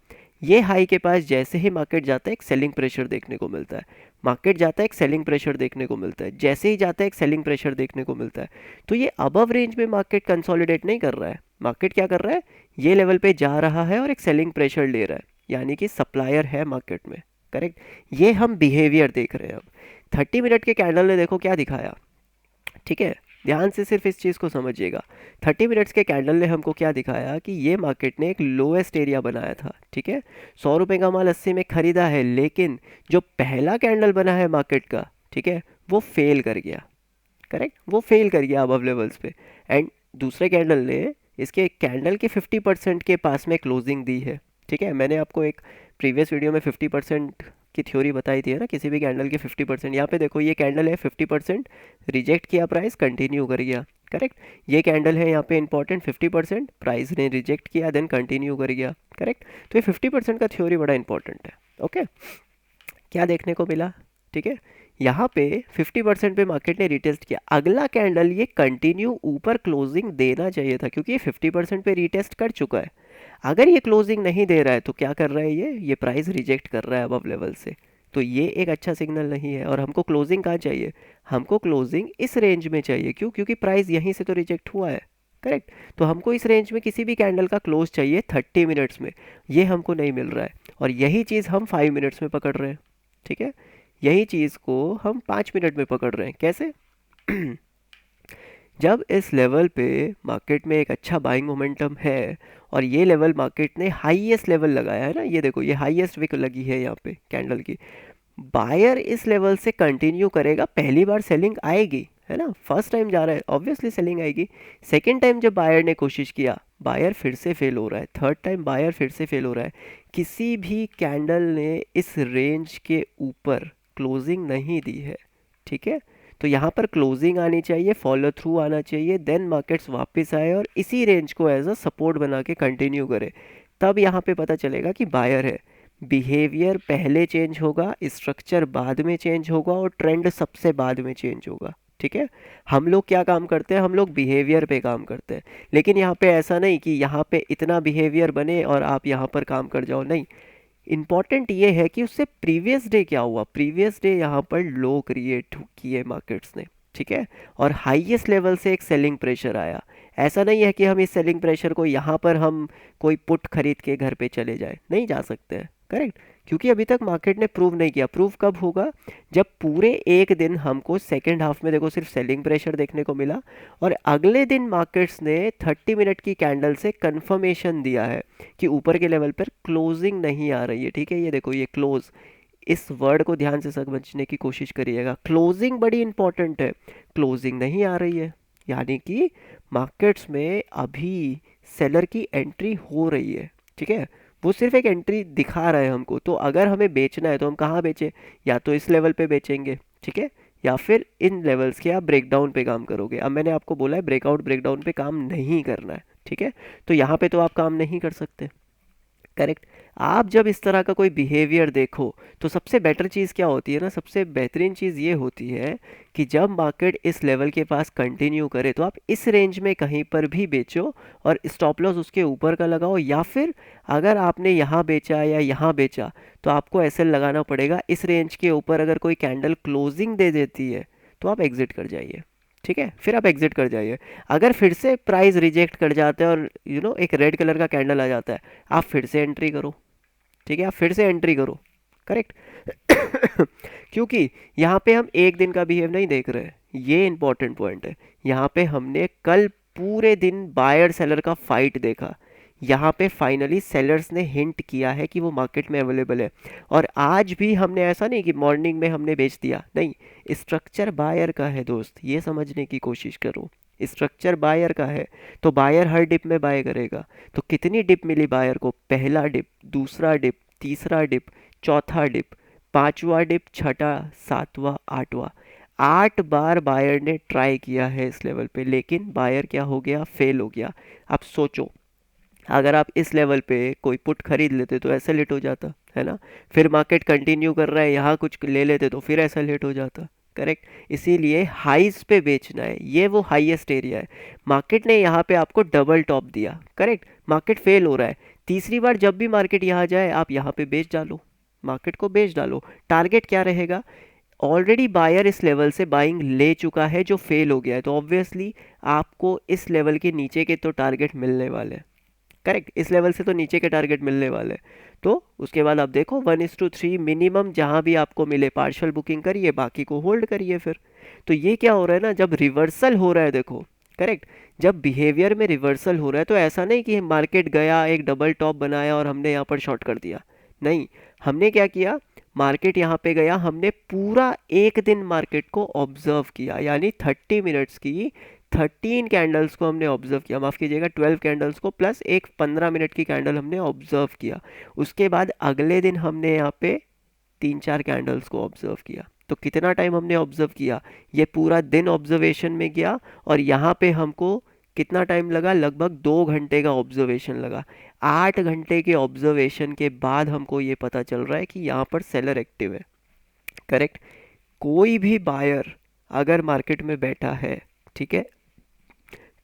ये हाई के पास जैसे ही मार्केट जाता है एक सेलिंग प्रेशर देखने को मिलता है। मार्केट जाता है एक सेलिंग प्रेशर देखने को मिलता है, जैसे ही जाता है एक सेलिंग प्रेशर देखने को मिलता है। तो ये अबव रेंज में मार्केट कंसोलिडेट नहीं कर रहा है। मार्केट क्या कर रहा है, ये लेवल पे जा रहा है और एक सेलिंग प्रेशर ले रहा है, यानी कि सप्लायर है मार्केट में। करेक्ट, ये हम बिहेवियर देख रहे हैं। अब 30 मिनट के कैंडल ने देखो क्या दिखाया। ठीक है, ध्यान से सिर्फ इस चीज़ को समझिएगा। 30 मिनट्स के कैंडल ने हमको क्या दिखाया कि ये मार्केट ने एक लोएस्ट एरिया बनाया था। ठीक है, 100 रुपये का माल 80 में खरीदा है लेकिन जो पहला कैंडल बना है मार्केट का, ठीक है, वो फेल कर गया। करेक्ट, वो फेल कर गया अबव लेवल्स पे। एंड दूसरे कैंडल ने इसके कैंडल के 50% के पास में क्लोजिंग दी है। ठीक है, मैंने आपको एक प्रीवियस वीडियो में 50% की थ्योरी बताई थी, है ना, किसी भी कैंडल के 50%। यहाँ पे देखो ये कैंडल है 50% रिजेक्ट किया, प्राइस कंटिन्यू कर गया। करेक्ट, ये कैंडल है यहाँ पे इंपॉर्टेंट, 50% प्राइस ने रिजेक्ट किया देन कंटिन्यू कर गया। करेक्ट, तो ये 50% का थ्योरी बड़ा इंपॉर्टेंट है। ओके, क्या देखने को मिला, ठीक है, यहाँ पे 50% पे मार्केट ने रिटेस्ट किया। अगला कैंडल ये कंटिन्यू ऊपर क्लोजिंग देना चाहिए था क्योंकि ये 50% पे रिटेस्ट कर चुका है। अगर ये क्लोजिंग नहीं दे रहा है तो क्या कर रहा है, ये प्राइस रिजेक्ट कर रहा है अबव लेवल से। तो ये एक अच्छा सिग्नल नहीं है और हमको क्लोजिंग कहाँ चाहिए, हमको क्लोजिंग इस रेंज में चाहिए। क्यों, क्योंकि प्राइस यहीं से तो रिजेक्ट हुआ है। करेक्ट, तो हमको इस रेंज में किसी भी कैंडल का क्लोज चाहिए 30 मिनट्स में, ये हमको नहीं मिल रहा है और यही चीज़ हम 5 मिनट्स में पकड़ रहे हैं। ठीक है, यही चीज़ को हम 5 मिनट में पकड़ रहे हैं। कैसे जब इस लेवल पे मार्केट में एक अच्छा बाइंग मोमेंटम है और ये लेवल मार्केट ने हाईएस्ट लेवल लगाया है ना, ये देखो ये हाईएस्ट विक लगी है यहाँ पे कैंडल की। बायर इस लेवल से कंटिन्यू करेगा, पहली बार सेलिंग आएगी, है ना, फर्स्ट टाइम जा रहा है ऑब्वियसली सेलिंग आएगी। सेकेंड टाइम जब बायर ने कोशिश किया, बायर फिर से फेल हो रहा है। थर्ड टाइम बायर फिर से फेल हो रहा है। किसी भी कैंडल ने इस रेंज के ऊपर क्लोजिंग नहीं दी है। ठीक है, तो यहाँ पर क्लोजिंग आनी चाहिए, फॉलो थ्रू आना चाहिए, देन मार्केट्स वापस आए और इसी रेंज को एज अ सपोर्ट बना के कंटिन्यू करे। तब यहाँ पे पता चलेगा कि बायर है। बिहेवियर पहले चेंज होगा, स्ट्रक्चर बाद में चेंज होगा और ट्रेंड सबसे बाद में चेंज होगा। ठीक है। हम लोग क्या काम करते हैं, हम लोग बिहेवियर पे काम करते हैं, लेकिन यहाँ पे ऐसा नहीं कि यहाँ पे इतना बिहेवियर बने और आप यहाँ पर काम कर जाओ, नहीं। इम्पॉर्टेंट ये है कि उससे प्रीवियस डे क्या हुआ, प्रीवियस डे यहाँ पर लो क्रिएट किए मार्केट्स ने, ठीक है, और हाईएस्ट लेवल से एक सेलिंग प्रेशर आया। ऐसा नहीं है कि हम इस सेलिंग प्रेशर को यहाँ पर हम कोई पुट खरीद के घर पे चले जाए, नहीं जा सकते हैं, करेक्ट। क्योंकि अभी तक मार्केट ने प्रूव नहीं किया। प्रूव कब होगा, जब पूरे एक दिन हमको सेकेंड हाफ में देखो सिर्फ सेलिंग प्रेशर देखने को मिला, और अगले दिन मार्केट्स ने 30 मिनट की कैंडल से कंफर्मेशन दिया है कि ऊपर के लेवल पर क्लोजिंग नहीं आ रही है, ठीक है। ये देखो, ये क्लोज, इस वर्ड को ध्यान से समझने की कोशिश करिएगा। क्लोजिंग बड़ी इंपॉर्टेंट है, क्लोजिंग नहीं आ रही है, यानी कि मार्केट्स में अभी सेलर की एंट्री हो रही है, ठीक है। वो सिर्फ एक एंट्री दिखा रहा है हमको। तो अगर हमें बेचना है तो हम कहाँ बेचें, या तो इस लेवल पे बेचेंगे, ठीक है, या फिर इन लेवल्स के आप ब्रेकडाउन पे काम करोगे। अब मैंने आपको बोला है ब्रेकआउट ब्रेकडाउन पे काम नहीं करना है, ठीक है। तो यहाँ पे तो आप काम नहीं कर सकते, करेक्ट। आप जब इस तरह का कोई बिहेवियर देखो तो सबसे बेटर चीज़ क्या होती है ना, सबसे बेहतरीन चीज़ ये होती है कि जब मार्केट इस लेवल के पास कंटिन्यू करे तो आप इस रेंज में कहीं पर भी बेचो और स्टॉप लॉस उसके ऊपर का लगाओ, या फिर अगर आपने यहाँ बेचा या यहाँ बेचा तो आपको ऐसे लगाना पड़ेगा इस रेंज के ऊपर अगर कोई कैंडल क्लोजिंग दे देती है तो आप एग्जिट कर जाइए, ठीक है। फिर आप एग्जिट कर जाइए। अगर फिर से प्राइस रिजेक्ट कर जाता है और एक रेड कलर का कैंडल आ जाता है, आप फिर से एंट्री करो, ठीक है, आप फिर से एंट्री करो, करेक्ट। क्योंकि यहाँ पे हम एक दिन का बिहेव नहीं देख रहे हैं, ये इंपॉर्टेंट पॉइंट है। यहाँ पे हमने कल पूरे दिन बायर सेलर का फाइट देखा। यहाँ पे फाइनली सेलर्स ने हिंट किया है कि वो मार्केट में अवेलेबल है, और आज भी हमने ऐसा नहीं कि मॉर्निंग में हमने बेच दिया, नहीं। स्ट्रक्चर बायर का है दोस्त, ये समझने की कोशिश करो। स्ट्रक्चर बायर का है, तो बायर हर डिप में बाय करेगा। तो कितनी डिप मिली बायर को, पहला डिप, दूसरा डिप, तीसरा डिप, चौथा डिप, पांचवा डिप, छठा, सातवां, आठवां, 8 बार बायर ने ट्राई किया है इस लेवल पे, लेकिन बायर क्या हो गया, फेल हो गया। अब सोचो, अगर आप इस लेवल पे कोई पुट खरीद लेते तो ऐसा लेट हो जाता, है ना। फिर मार्केट कंटिन्यू कर रहा है, यहाँ कुछ ले लेते तो फिर ऐसा लेट हो जाता, करेक्ट। इसीलिए हाइस पे बेचना है, ये वो हाईएस्ट एरिया है। मार्केट ने यहाँ पे आपको डबल टॉप दिया, करेक्ट। मार्केट फेल हो रहा है, तीसरी बार जब भी मार्केट यहाँ जाए आप यहाँ पे बेच डालो, मार्केट को बेच डालो। टारगेट क्या रहेगा, ऑलरेडी बायर इस लेवल से बाइंग ले चुका है जो फेल हो गया है, तो ऑब्वियसली आपको इस लेवल के नीचे के तो टारगेट मिलने वाले हैं, करेक्ट। इस लेवल से तो नीचे के टारगेट मिलने वाले हैं। तो उसके बाद आप देखो 1:3 मिनिमम जहाँ भी आपको मिले पार्शियल बुकिंग करिए, बाकी को होल्ड करिए फिर। तो ये क्या हो रहा है ना, जब रिवर्सल हो रहा है देखो, करेक्ट, जब बिहेवियर में रिवर्सल हो रहा है तो ऐसा नहीं कि मार्केट गया एक डबल टॉप बनाया और हमने यहाँ पर शॉर्ट कर दिया, नहीं। हमने क्या किया, मार्केट यहाँ पे गया, हमने पूरा एक दिन मार्केट को ऑब्जर्व किया, यानी 30 मिनट्स की 13 कैंडल्स को हमने ऑब्जर्व किया, माफ़ कीजिएगा 12 कैंडल्स को प्लस एक 15 मिनट की कैंडल हमने ऑब्जर्व किया। उसके बाद अगले दिन हमने यहाँ पे 3-4 कैंडल्स को ऑब्जर्व किया। तो कितना टाइम हमने ऑब्जर्व किया, ये पूरा दिन ऑब्जर्वेशन में गया, और यहाँ पे हमको कितना टाइम लगा, लगभग 2 घंटे का ऑब्जर्वेशन लगा। 8 घंटे के ऑब्जर्वेशन के बाद हमको ये पता चल रहा है कि यहाँ पर सेलर एक्टिव है, करेक्ट। कोई भी बायर अगर मार्केट में बैठा है, ठीक है,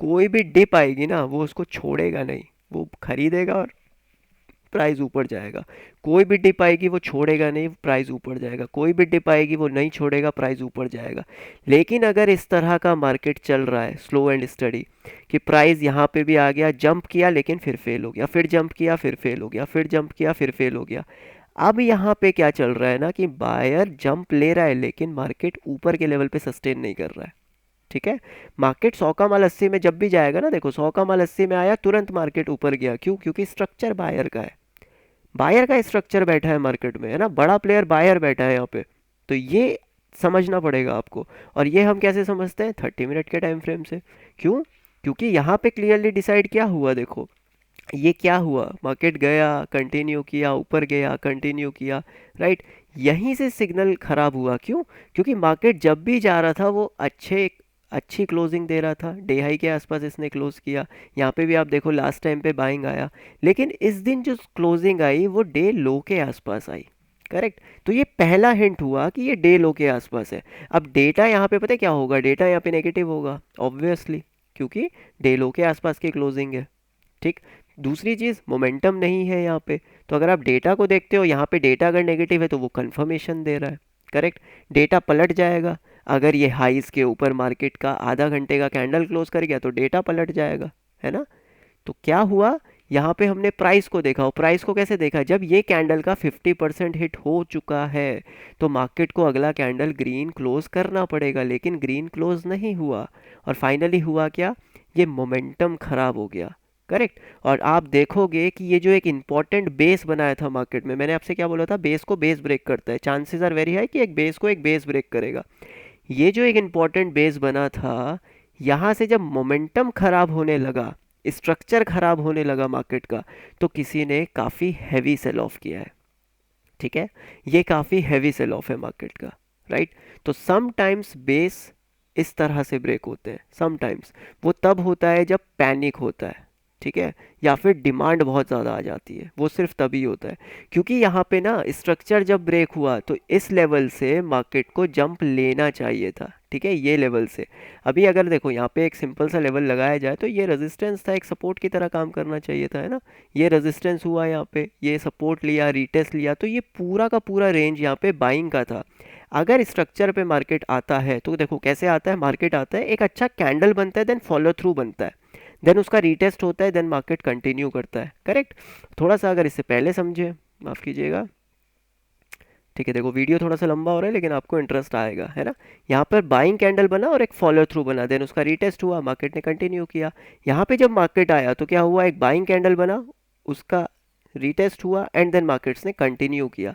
कोई भी डिप आएगी ना वो उसको छोड़ेगा नहीं, वो खरीदेगा और प्राइस ऊपर जाएगा। कोई भी डिप आएगी वो छोड़ेगा नहीं, प्राइस ऊपर जाएगा। कोई भी डिप आएगी वो नहीं छोड़ेगा, प्राइस ऊपर जाएगा। लेकिन अगर इस तरह का मार्केट चल रहा है स्लो एंड स्टडी, कि प्राइस यहाँ पे भी आ गया, जंप किया लेकिन फिर फेल हो गया, फिर जंप किया फिर फेल हो गया, फिर जंप किया फिर फेल हो गया। अब यहाँ पे क्या चल रहा है ना कि बायर जंप ले रहा है लेकिन मार्केट ऊपर के लेवल पे सस्टेन नहीं कर रहा है, ठीक है। मार्केट 100 का माल 80 में जब भी जाएगा ना, देखो 100 का माल 80 में आया, तुरंत मार्केट ऊपर गया, क्यों, क्योंकि स्ट्रक्चर बायर का है, बायर का स्ट्रक्चर बैठा है मार्केट में, है ना, बड़ा प्लेयर बायर बैठा है यहाँ पे। तो ये समझना पड़ेगा आपको। और ये हम कैसे समझते हैं, 30 मिनट के टाइम फ्रेम से। क्यों, क्योंकि यहाँ पे क्लियरली डिसाइड क्या हुआ, देखो ये क्या हुआ, मार्केट गया कंटिन्यू किया, ऊपर गया कंटिन्यू किया, राइट। यहीं से सिग्नल खराब हुआ, क्यों, क्योंकि मार्केट जब भी जा रहा था वो अच्छी क्लोजिंग दे रहा था, डे हाई के आसपास इसने क्लोज किया। यहाँ पे भी आप देखो लास्ट टाइम पे बाइंग आया, लेकिन इस दिन जो क्लोजिंग आई वो डे लो के आसपास आई, करेक्ट। तो ये पहला हिंट हुआ कि ये डे लो के आसपास है। अब डेटा यहाँ पे पता है क्या होगा, डेटा यहाँ पे नेगेटिव होगा ऑब्वियसली, क्योंकि डे लो के आसपास की क्लोजिंग है। ठीक। दूसरी चीज़, मोमेंटम नहीं है यहाँ पे। तो अगर आप डेटा को देखते हो, यहाँ पे डेटा अगर नेगेटिव है तो वो कंफर्मेशन दे रहा है। करेक्ट। डेटा पलट जाएगा, अगर ये हाइस के ऊपर मार्केट का आधा घंटे का कैंडल क्लोज कर गया तो डेटा पलट जाएगा, है ना। तो क्या हुआ, यहाँ पे हमने प्राइस को देखा, और प्राइस को कैसे देखा, जब ये कैंडल का 50% हिट हो चुका है तो मार्केट को अगला कैंडल ग्रीन क्लोज करना पड़ेगा, लेकिन ग्रीन क्लोज नहीं हुआ। और फाइनली हुआ क्या, ये मोमेंटम खराब हो गया। करेक्ट। और आप देखोगे कि ये जो एक इम्पॉर्टेंट बेस बनाया था मार्केट में, मैंने आपसे क्या बोला था, बेस को बेस ब्रेक करता है, चांसेस आर वेरी हाई कि एक बेस को एक बेस ब्रेक करेगा। ये जो एक इम्पॉर्टेंट बेस बना था, यहाँ से जब मोमेंटम खराब होने लगा, स्ट्रक्चर खराब होने लगा मार्केट का, तो किसी ने काफ़ी हैवी सेल ऑफ किया है। ठीक है। ये काफ़ी हैवी सेल ऑफ है मार्केट का, राइट। तो समटाइम्स बेस इस तरह से ब्रेक होते हैं, समटाइम्स वो तब होता है जब पैनिक होता है, ठीक है, या फिर डिमांड बहुत ज़्यादा आ जाती है, वो सिर्फ तभी होता है। क्योंकि यहाँ पे ना स्ट्रक्चर जब ब्रेक हुआ तो इस लेवल से मार्केट को जंप लेना चाहिए था, ठीक है, ये लेवल से। अभी अगर देखो यहाँ पे एक सिंपल सा लेवल लगाया जाए तो ये रेजिस्टेंस था, एक सपोर्ट की तरह काम करना चाहिए था, है ना। ये रेजिस्टेंस हुआ, यहाँ पे ये सपोर्ट लिया, रीटेस्ट लिया, तो ये पूरा का पूरा रेंज यहाँ पे बाइंग का था। अगर स्ट्रक्चर पे मार्केट आता है तो देखो कैसे आता है, मार्केट आता है, एक अच्छा कैंडल बनता है, देन फॉलो थ्रू बनता है, देन उसका रीटेस्ट होता है, देन मार्केट कंटिन्यू करता है। करेक्ट। थोड़ा सा अगर इससे पहले समझे, माफ़ कीजिएगा, ठीक है, देखो वीडियो थोड़ा सा लंबा हो रहा है लेकिन आपको इंटरेस्ट आएगा, है ना। यहाँ पर बाइंग कैंडल बना और एक फॉलो थ्रू बना, देन उसका रीटेस्ट हुआ, मार्केट ने कंटिन्यू किया। यहाँ पे जब मार्केट आया तो क्या हुआ, एक बाइंग कैंडल बना, उसका रीटेस्ट हुआ, एंड देन मार्केट्स ने कंटिन्यू किया।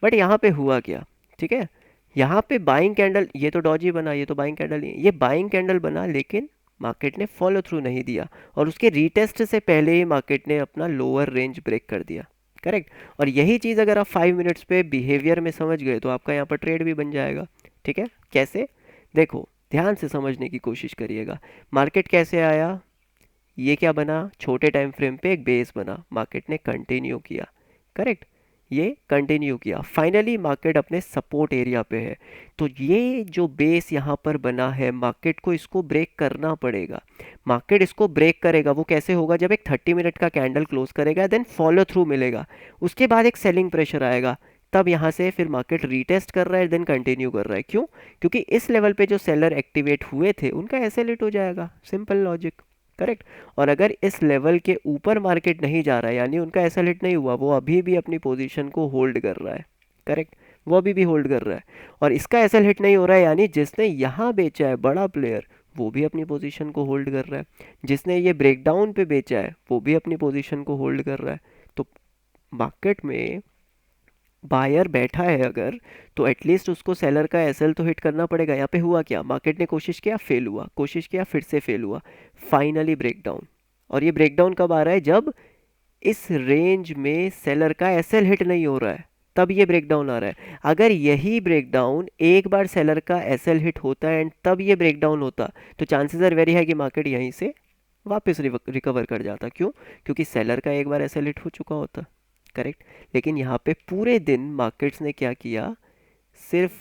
बट यहाँ पे हुआ क्या, ठीक है, यहाँ पे बाइंग कैंडल, ये तो डॉजी बना, ये तो बाइंग कैंडल नहीं है, ये बाइंग कैंडल बना, लेकिन मार्केट ने फॉलो थ्रू नहीं दिया, और उसके रीटेस्ट से पहले ही मार्केट ने अपना लोअर रेंज ब्रेक कर दिया। करेक्ट। और यही चीज़ अगर आप 5 मिनट्स पे बिहेवियर में समझ गए तो आपका यहाँ पर ट्रेड भी बन जाएगा। ठीक है, कैसे, देखो ध्यान से समझने की कोशिश करिएगा। मार्केट कैसे आया, ये क्या बना, छोटे टाइम फ्रेम पे एक बेस बना, मार्केट ने कंटिन्यू किया। करेक्ट। ये कंटिन्यू किया, फाइनली मार्केट अपने सपोर्ट एरिया पे है। तो ये जो बेस यहाँ पर बना है, मार्केट को इसको ब्रेक करना पड़ेगा। मार्केट इसको ब्रेक करेगा, वो कैसे होगा, जब एक 30 मिनट का कैंडल क्लोज करेगा, देन फॉलो थ्रू मिलेगा, उसके बाद एक सेलिंग प्रेशर आएगा, तब यहाँ से फिर मार्केट रीटेस्ट कर रहा है, देन कंटिन्यू कर रहा है। क्यों, क्योंकि इस लेवल पे जो सेलर एक्टिवेट हुए थे उनका ऐसे लेट हो जाएगा, सिंपल लॉजिक। करेक्ट। और अगर इस लेवल के ऊपर मार्केट नहीं जा रहा है, यानी उनका ऐसा हिट नहीं हुआ, वो अभी भी अपनी पोजीशन को होल्ड कर रहा है। करेक्ट। वो अभी भी होल्ड कर रहा है, और इसका ऐसा हिट नहीं हो रहा है, यानी जिसने यहाँ बेचा है बड़ा प्लेयर, वो भी अपनी पोजीशन को होल्ड कर रहा है, जिसने ये ब्रेकडाउन पे बेचा है वो भी अपनी पोजीशन को होल्ड कर रहा है। तो मार्केट में बायर बैठा है अगर, तो एटलीस्ट उसको सेलर का एसएल तो हिट करना पड़ेगा। यहाँ पे हुआ क्या, मार्केट ने कोशिश किया, फेल हुआ, कोशिश किया, फिर से फेल हुआ, फाइनली ब्रेकडाउन। और ये ब्रेकडाउन कब आ रहा है, जब इस रेंज में सेलर का एसएल हिट नहीं हो रहा है, तब ये ब्रेकडाउन आ रहा है। अगर यही ब्रेकडाउन एक बार सेलर का एसएल हिट होता है एंड तब ये ब्रेकडाउन होता, तो चांसेस आर वेरी है कि मार्केट यहीं से वापस रिकवर कर जाता। क्यों, क्योंकि सेलर का एक बार एसएल हिट हो चुका होता। करेक्ट। लेकिन यहाँ पे पूरे दिन मार्केट्स ने क्या किया, सिर्फ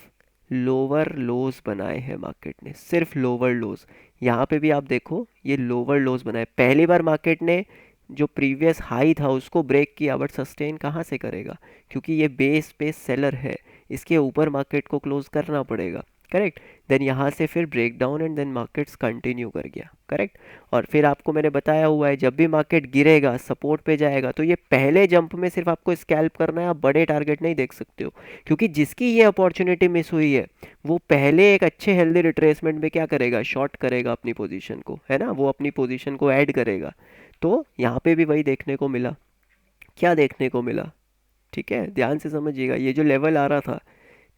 लोअर लोज बनाए हैं मार्केट ने, सिर्फ लोअर लोज। यहाँ पे भी आप देखो ये लोअर लोज बनाए, पहली बार मार्केट ने जो प्रीवियस हाई था उसको ब्रेक किया, बट सस्टेन कहाँ से करेगा, क्योंकि ये बेस पे सेलर है, इसके ऊपर मार्केट को क्लोज करना पड़ेगा। करेक्ट। देन यहाँ से फिर break down and then markets continue कर गया। करेक्ट। और फिर आपको मैंने बताया हुआ है, जब भी मार्केट गिरेगा सपोर्ट पे जाएगा, तो ये पहले जंप में सिर्फ आपको स्कैल्प करना है, आप बड़े टारगेट नहीं देख सकते हो, क्योंकि जिसकी ये अपॉर्चुनिटी मिस हुई है वो पहले एक अच्छे हेल्दी रिट्रेसमेंट में क्या करेगा, शॉर्ट करेगा अपनी पोजीशन को, है ना, वो अपनी पोजीशन को ऐड करेगा। तो यहाँ पे भी वही देखने को मिला। क्या देखने को मिला, ठीक है, ध्यान से समझिएगा, ये जो लेवल आ रहा था,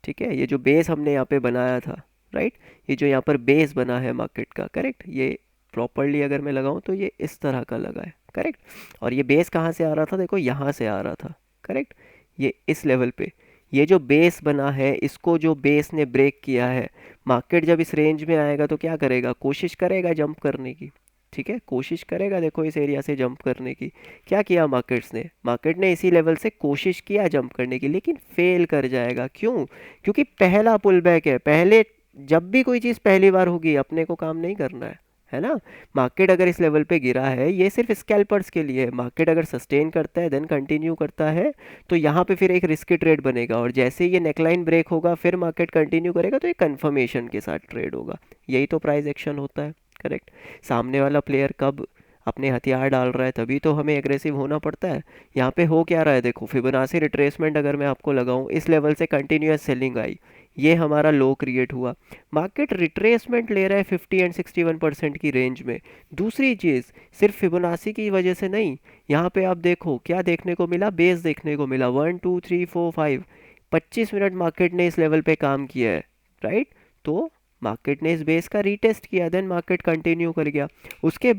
ठीक है, ये जो बेस हमने यहाँ पे बनाया था, राइट, ये जो यहाँ पर बेस बना है मार्केट का, करेक्ट, ये प्रॉपरली अगर मैं लगाऊं तो ये इस तरह का लगा है। करेक्ट। और ये बेस कहाँ से आ रहा था, देखो यहाँ से आ रहा था। करेक्ट। ये इस लेवल पे ये जो बेस बना है, इसको जो बेस ने ब्रेक किया है, मार्केट जब इस रेंज में आएगा तो क्या करेगा, कोशिश करेगा जंप करने की, ठीक है, कोशिश करेगा देखो इस एरिया से जंप करने की। क्या किया मार्केट ने इसी लेवल से कोशिश किया जंप करने की, लेकिन फेल कर जाएगा। क्यों? क्योंकि पहला पुल बैक है। पहले जब भी कोई चीज़ पहली बार होगी अपने को काम नहीं करना है ना। मार्केट अगर इस लेवल पे गिरा है, ये सिर्फ स्कैल्पर्स के लिए है। मार्केट अगर सस्टेन करता है देन कंटिन्यू करता है तो यहाँ पे फिर एक रिस्की ट्रेड बनेगा, और जैसे ही ये नेकलाइन ब्रेक होगा फिर मार्केट कंटिन्यू करेगा तो ये कंफर्मेशन के साथ ट्रेड होगा। यही तो प्राइस एक्शन होता है। करेक्ट। सामने वाला प्लेयर कब अपने हथियार डाल रहा है तभी तो हमें एग्रेसिव होना पड़ता है। यहाँ पे हो क्या रहा है देखो, फिबोनाची रिट्रेसमेंट अगर मैं आपको लगाऊं, इस लेवल से कंटिन्यूअस सेलिंग आई, ये हमारा लो क्रिएट हुआ। मार्केट रिट्रेसमेंट ले रहा है 50 एंड 61% की रेंज में। दूसरी चीज़, सिर्फ फिबोनाची की वजह से नहीं, यहाँ पे आप देखो क्या देखने को मिला, बेस देखने को मिला 1 2 3 4 5, 25 मिनट मार्केट ने इस लेवल पे काम किया है। राइट। तो मार्केट ने इस बेस का रीटेस्ट किया, देन मार्केट कंटिन्यू कर गया। उसके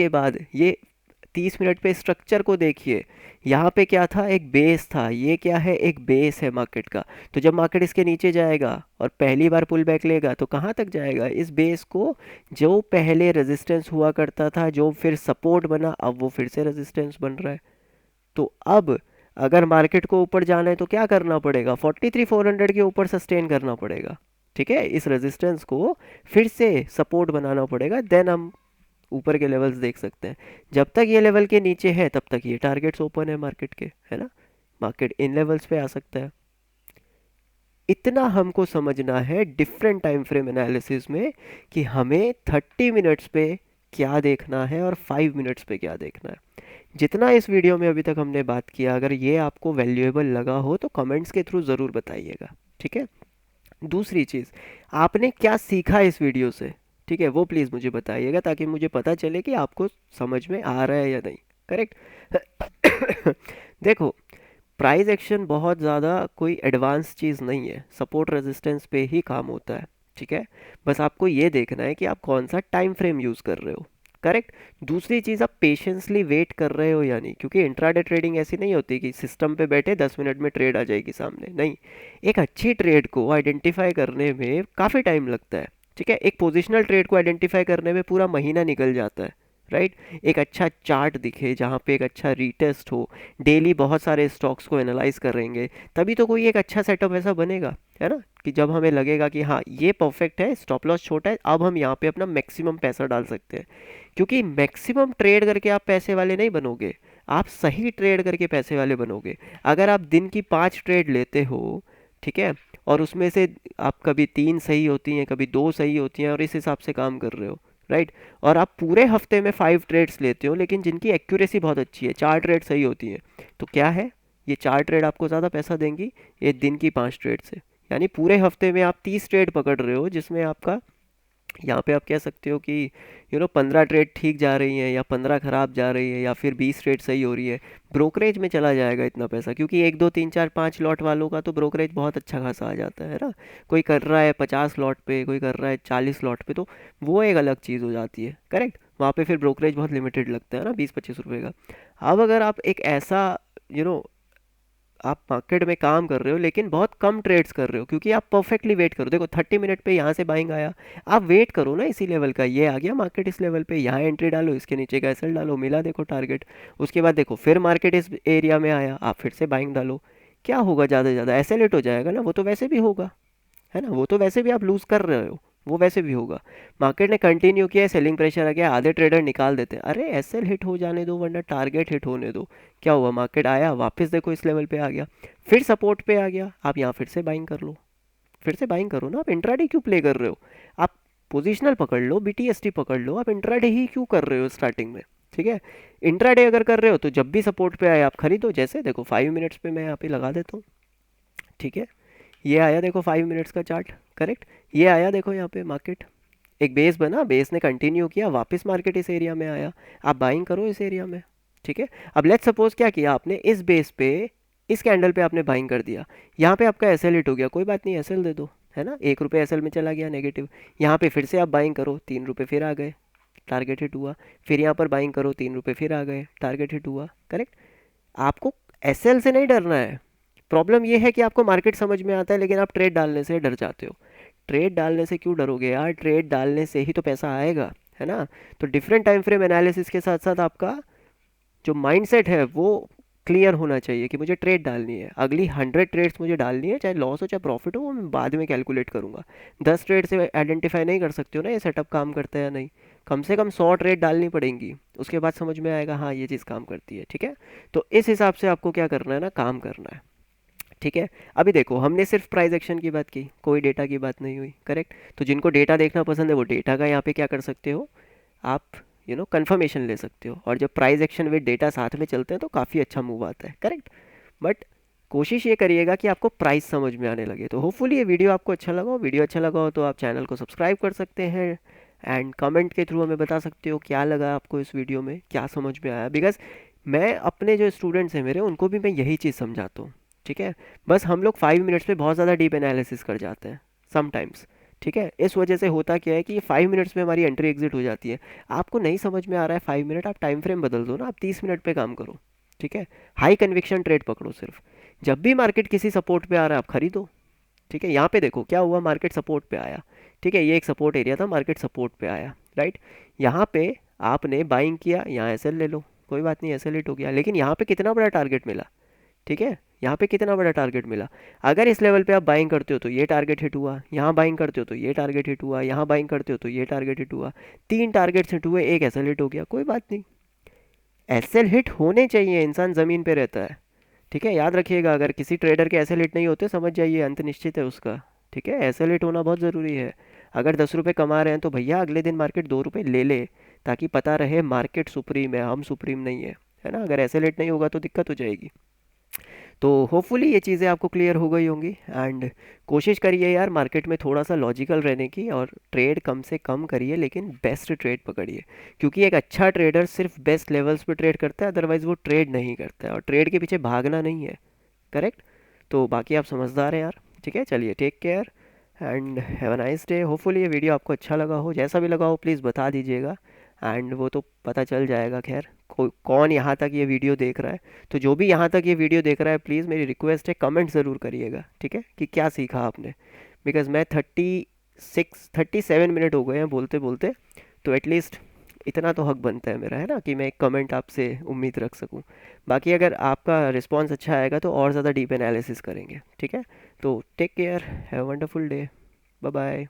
बाद ये 30 मिनट पे स्ट्रक्चर को देखिए। यहाँ पे क्या था, एक बेस था। ये क्या है, एक बेस है मार्केट का। तो जब मार्केट इसके नीचे जाएगा और पहली बार पुल बैक लेगा तो कहाँ तक जाएगा, इस बेस को। जो पहले रेजिस्टेंस हुआ करता था, जो फिर सपोर्ट बना, अब वो फिर से रेजिस्टेंस बन रहा है। तो अब अगर मार्केट को ऊपर जाना है तो क्या करना पड़ेगा, 43,400 के ऊपर सस्टेन करना पड़ेगा। ठीक है, इस रेजिस्टेंस को फिर से सपोर्ट बनाना पड़ेगा, देन हम ऊपर के लेवल्स देख सकते हैं। जब तक ये लेवल के नीचे है तब तक ये टारगेट्स ओपन है मार्केट के, है ना। मार्केट इन लेवल्स पे आ सकता है। इतना हमको समझना है डिफरेंट टाइम फ्रेम एनालिसिस में कि हमें 30 मिनट्स पे क्या देखना है और 5 मिनट्स पे क्या देखना है। जितना इस वीडियो में अभी तक हमने बात किया, अगर ये आपको वैल्यूएबल लगा हो तो कमेंट्स के थ्रू ज़रूर बताइएगा। ठीक है। दूसरी चीज़, आपने क्या सीखा इस वीडियो से, ठीक है, वो प्लीज़ मुझे बताइएगा ताकि मुझे पता चले कि आपको समझ में आ रहा है या नहीं। करेक्ट। देखो, प्राइस एक्शन बहुत ज़्यादा कोई एडवांस चीज़ नहीं है, सपोर्ट रेजिस्टेंस पे ही काम होता है। ठीक है। बस आपको ये देखना है कि आप कौन सा टाइम फ्रेम यूज़ कर रहे हो। करेक्ट। दूसरी चीज़, आप पेशेंसली वेट कर रहे हो या नहीं, क्योंकि इंट्राडे ट्रेडिंग ऐसी नहीं होती कि सिस्टम पे बैठे 10 मिनट में ट्रेड आ जाएगी सामने, नहीं। एक अच्छी ट्रेड को आइडेंटिफाई करने में काफ़ी टाइम लगता है। ठीक है, एक पोजिशनल ट्रेड को आइडेंटिफाई करने में पूरा महीना निकल जाता है। राइट। एक अच्छा चार्ट दिखे जहाँ पे एक अच्छा रीटेस्ट हो, डेली बहुत सारे स्टॉक्स को एनालाइज करेंगे, तभी तो कोई एक अच्छा सेटअप ऐसा बनेगा, है ना, कि जब हमें लगेगा कि हाँ ये परफेक्ट है, स्टॉप लॉस छोटा है, अब हम यहाँ पे अपना मैक्सिमम पैसा डाल सकते हैं। क्योंकि मैक्सिमम ट्रेड करके आप पैसे वाले नहीं बनोगे, आप सही ट्रेड करके पैसे वाले बनोगे। अगर आप दिन की 5 ट्रेड लेते हो, ठीक है, और उसमें से आप कभी 3 सही होती हैं, कभी 2 सही होती हैं, और इस हिसाब से काम कर रहे हो, राइट। और आप पूरे हफ्ते में 5 ट्रेड्स लेते हो लेकिन जिनकी एक्यूरेसी बहुत अच्छी है, 4 ट्रेड सही होती हैं, तो क्या है, ये 4 ट्रेड आपको ज़्यादा पैसा देंगी ये दिन की 5 ट्रेड से। यानी पूरे हफ्ते में आप 30 ट्रेड पकड़ रहे हो, जिसमें आपका, यहाँ पे आप कह सकते हो कि 15 ट्रेड ठीक जा रही हैं या 15 खराब जा रही है या फिर 20 ट्रेड सही हो रही है। ब्रोकरेज में चला जाएगा इतना पैसा, क्योंकि 1 2 3 4 5 लॉट वालों का तो ब्रोकरेज बहुत अच्छा खासा आ जाता है ना। कोई कर रहा है 50 लॉट पे, कोई कर रहा है 40 लॉट पे, तो वो एक अलग चीज़ हो जाती है। करेक्ट। वहाँ पे फिर ब्रोकरेज बहुत लिमिटेड लगता है ना, 20 25 रुपये का। अब अगर आप एक ऐसा यू नो आप मार्केट में काम कर रहे हो लेकिन बहुत कम ट्रेड्स कर रहे हो, क्योंकि आप परफेक्टली वेट करो। देखो 30 मिनट पे यहाँ से बाइंग आया, आप वेट करो ना इसी लेवल का, ये आ गया मार्केट इस लेवल पे, यहाँ एंट्री डालो, इसके नीचे का एसएल डालो, मिला देखो टारगेट। उसके बाद देखो फिर मार्केट इस एरिया में आया, आप फिर से बाइंग डालो। क्या होगा, ज़्यादा से ज़्यादा एसएल हिट हो जाएगा ना, वो तो वैसे भी होगा, है ना, वो तो वैसे भी आप लूज़ कर रहे हो, वो वैसे भी होगा। मार्केट ने कंटिन्यू किया, सेलिंग प्रेशर आ गया, आधे ट्रेडर निकाल देते हैं, अरे एसएल हिट हो जाने दो वरना टारगेट हिट होने दो। क्या हुआ, मार्केट आया वापस, देखो इस लेवल पे आ गया, फिर सपोर्ट पे आ गया, आप यहाँ फिर से बाइंग कर लो, फिर से बाइंग करो ना। आप इंट्राडे क्यों प्ले कर रहे हो, आप पोजिशनल पकड़ लो, बीटीएसटी पकड़ लो, आप इंट्राडे ही क्यों कर रहे हो स्टार्टिंग में। ठीक है, इंट्राडे अगर कर रहे हो तो जब भी सपोर्ट पे आए आप खरीदो। जैसे देखो 5 मिनट्स पे मैं यहाँ पे लगा देता हूँ। ठीक है, ये आया देखो 5 मिनट्स का चार्ट। करेक्ट। ये आया देखो यहाँ पे मार्केट, एक बेस बना, बेस ने कंटिन्यू किया, वापस मार्केट इस एरिया में आया, आप बाइंग करो इस एरिया में। ठीक है। अब लेट्स सपोज क्या किया आपने, इस बेस पे, इस कैंडल पे आपने बाइंग कर दिया, यहाँ पे आपका एसएल हिट हो गया, कोई बात नहीं, एसएल दे दो, है ना, 1 रुपये एसएल में चला गया नेगेटिव। यहाँ पे फिर से आप बाइंग करो, 3 रुपये फिर आ गए, टारगेट हिट हुआ। फिर यहाँ पर बाइंग करो, 3 रुपये फिर आ गए, टारगेट हिट हुआ। करेक्ट। आपको एसएल से नहीं डरना है। प्रॉब्लम ये है कि आपको मार्केट समझ में आता है लेकिन आप ट्रेड डालने से डर जाते हो। ट्रेड डालने से क्यों डरोगे यार, ट्रेड डालने से ही तो पैसा आएगा, है ना। तो डिफरेंट टाइम फ्रेम एनालिसिस के साथ साथ आपका जो माइंडसेट है वो क्लियर होना चाहिए कि मुझे ट्रेड डालनी है, अगली 100 ट्रेड्स मुझे डालनी है, चाहे लॉस हो चाहे प्रॉफिट हो, वो मैं बाद में कैलकुलेट करूंगा। 10 ट्रेड से आइडेंटिफाई नहीं कर सकते हो ना ये सेटअप काम करता है या नहीं। कम से कम 100 ट्रेड डालनी पड़ेंगी, उसके बाद समझ में आएगा हाँ ये चीज़ काम करती है, ठीक है। तो इस हिसाब से आपको क्या करना है ना, काम करना है, ठीक है। अभी देखो हमने सिर्फ प्राइस एक्शन की बात की, कोई डेटा की बात नहीं हुई, करेक्ट। तो जिनको डेटा देखना पसंद है वो डेटा का यहाँ पे क्या कर सकते हो, आप कंफर्मेशन ले सकते हो। और जब प्राइस एक्शन विद डेटा साथ में चलते हैं तो काफ़ी अच्छा मूव आता है, करेक्ट। बट कोशिश ये करिएगा कि आपको प्राइस समझ में आने लगे। तो होपफुली ये वीडियो आपको अच्छा लगा हो। वीडियो अच्छा लगा हो तो आप चैनल को सब्सक्राइब कर सकते हैं एंड कमेंट के थ्रू हमें बता सकते हो क्या लगा आपको इस वीडियो में, क्या समझ में आया। बिकॉज मैं अपने जो स्टूडेंट्स हैं मेरे, उनको भी मैं यही चीज़ समझाता हूँ, ठीक है। बस हम लोग 5 मिनट्स पे बहुत ज़्यादा डीप एनालिसिस कर जाते हैं समटाइम्स, ठीक है। इस वजह से होता क्या है कि ये 5 मिनट्स में हमारी एंट्री एग्जिट हो जाती है। आपको नहीं समझ में आ रहा है 5 मिनट, आप टाइम फ्रेम बदल दो ना, आप 30 मिनट पे काम करो, ठीक है। हाई कन्विक्शन ट्रेड पकड़ो सिर्फ। जब भी मार्केट किसी सपोर्ट पे आ रहा है आप खरीदो, ठीक है। यहाँ पे देखो क्या हुआ, मार्केट सपोर्ट पे आया, ठीक है, ये एक सपोर्ट एरिया था, मार्केट सपोर्ट पे आया, राइट। यहाँ पे आपने बाइंग किया, यहाँ एसएल ले लो, कोई बात नहीं, एसएल हिट हो गया, लेकिन यहाँ पे कितना बड़ा टारगेट मिला, ठीक है। यहाँ पे कितना बड़ा टारगेट मिला। अगर इस लेवल पे आप बाइंग करते हो तो ये टारगेट हिट हुआ, यहाँ बाइंग करते हो तो ये टारगेट हिट हुआ, यहाँ बाइंग करते हो तो ये टारगेट हिट हुआ, 3 टारगेट्स हिट हुए, एक एसएल हिट हो गया, कोई बात नहीं। एसएल हिट होने चाहिए, इंसान ज़मीन पे रहता है, ठीक है। याद रखिएगा, अगर किसी ट्रेडर के एसएल हिट नहीं होते समझ जाइए अंत निश्चित है उसका, ठीक है। एसएल हिट होना बहुत ज़रूरी है। अगर 10 रुपये कमा रहे हैं तो भैया अगले दिन मार्केट 2 रुपये ले ले, ताकि पता रहे मार्केट सुप्रीम है, हम सुप्रीम नहीं है ना। अगर एसएल हिट नहीं होगा तो दिक्कत हो जाएगी। तो होपफुली ये चीज़ें आपको क्लियर हो गई होंगी एंड कोशिश करिए यार मार्केट में थोड़ा सा लॉजिकल रहने की, और ट्रेड कम से कम करिए लेकिन बेस्ट ट्रेड पकड़िए। क्योंकि एक अच्छा ट्रेडर सिर्फ बेस्ट लेवल्स पे ट्रेड करता है, अदरवाइज़ वो ट्रेड नहीं करता है, और ट्रेड के पीछे भागना नहीं है, करेक्ट। तो बाकी आप समझदार हैं यार, ठीक है। चलिए, take care and have a nice day. Hopefully ये वीडियो आपको अच्छा लगा हो, जैसा भी लगा हो प्लीज़ बता दीजिएगा, एंड वो तो पता चल जाएगा खैर कौन यहाँ तक ये वीडियो देख रहा है। तो जो भी यहाँ तक ये वीडियो देख रहा है प्लीज़ मेरी रिक्वेस्ट है कमेंट ज़रूर करिएगा, ठीक है, कि क्या सीखा आपने। बिकॉज़ मैं 37 मिनट हो गए हैं बोलते बोलते, तो एटलीस्ट इतना तो हक बनता है मेरा, है ना, कि मैं एक कमेंट आपसे उम्मीद रख सकूं। बाकी अगर आपका रिस्पांस अच्छा आएगा तो और ज़्यादा डीप एनालिसिस करेंगे, ठीक है। तो take care, have a wonderful day, bye bye.